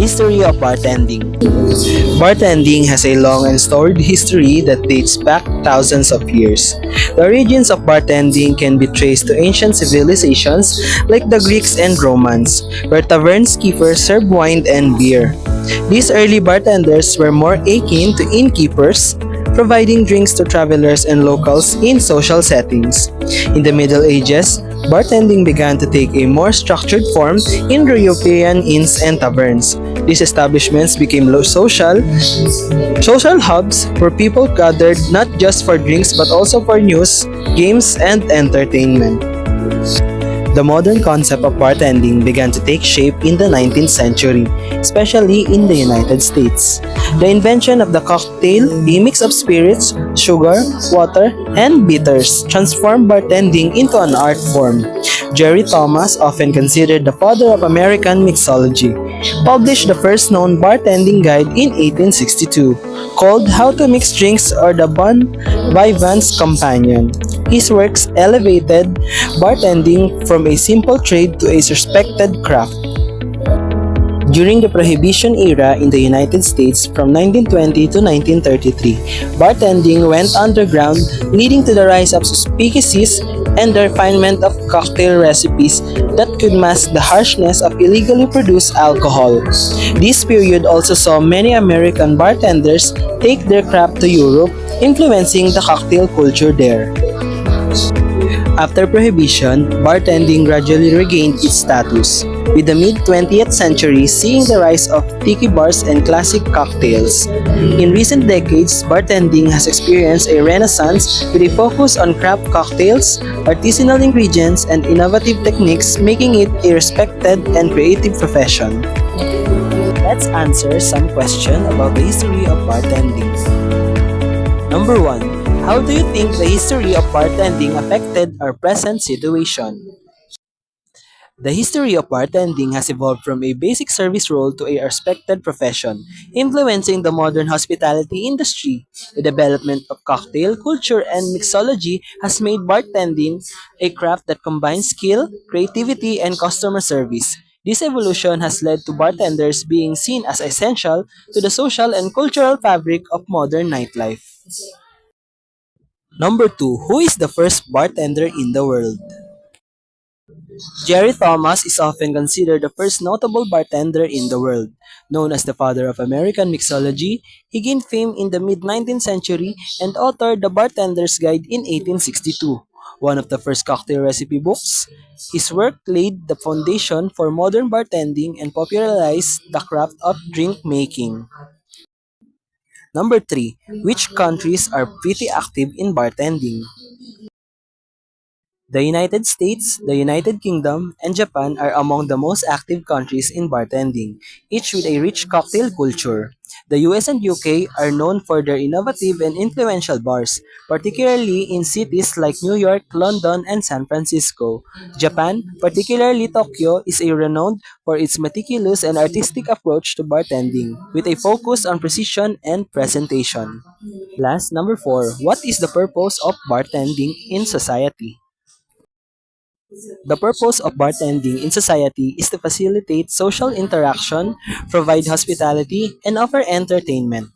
History of bartending. Bartending has a long and storied history that dates back thousands of years. The origins of bartending can be traced to ancient civilizations like the Greeks and Romans, where taverns keepers served wine and beer. These early bartenders were more akin to innkeepers, providing drinks to travelers and locals in social settings. In the Middle Ages, bartending began to take a more structured form in European inns and taverns. These establishments became social hubs where people gathered not just for drinks but also for news, games, and entertainment. The modern concept of bartending began to take shape in the 19th century, especially in the United States. The invention of the cocktail, a mix of spirits, sugar, water, and bitters, transformed bartending into an art form. Jerry Thomas, often considered the father of American mixology, published the first known bartending guide in 1862, called How to Mix Drinks or the Bon Vivant's Companion. His works elevated bartending from a simple trade to a respected craft. During the Prohibition era in the United States from 1920 to 1933, bartending went underground, leading to the rise of speakeasies and the refinement of cocktail recipes that could mask the harshness of illegally produced alcohol. This period also saw many American bartenders take their craft to Europe, influencing the cocktail culture there. After Prohibition, bartending gradually regained its status, with the mid-20th century seeing the rise of tiki bars and classic cocktails. In recent decades, bartending has experienced a renaissance with a focus on craft cocktails, artisanal ingredients, and innovative techniques, making it a respected and creative profession. Let's answer some questions about the history of bartending. Number 1. How do you think the history of bartending affected our present situation? The history of bartending has evolved from a basic service role to a respected profession, influencing the modern hospitality industry. The development of cocktail culture and mixology has made bartending a craft that combines skill, creativity, and customer service. This evolution has led to bartenders being seen as essential to the social and cultural fabric of modern nightlife. Number 2. Who is the first bartender in the world? Jerry Thomas is often considered the first notable bartender in the world. Known as the father of American mixology, he gained fame in the mid-19th century and authored The Bartender's Guide in 1862, one of the first cocktail recipe books. His work laid the foundation for modern bartending and popularized the craft of drink making. Number 3. Which countries are pretty active in bartending? The United States, the United Kingdom, and Japan are among the most active countries in bartending, each with a rich cocktail culture. The US and UK are known for their innovative and influential bars, particularly in cities like New York, London, and San Francisco. Japan, particularly Tokyo, is a renowned for its meticulous and artistic approach to bartending, with a focus on precision and presentation. Last, number 4. What is the purpose of bartending in society? The purpose of bartending in society is to facilitate social interaction, provide hospitality, and offer entertainment.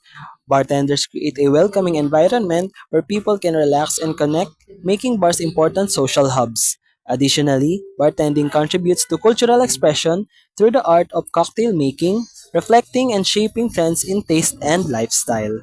Bartenders create a welcoming environment where people can relax and connect, making bars important social hubs. Additionally, bartending contributes to cultural expression through the art of cocktail making, reflecting and shaping trends in taste and lifestyle.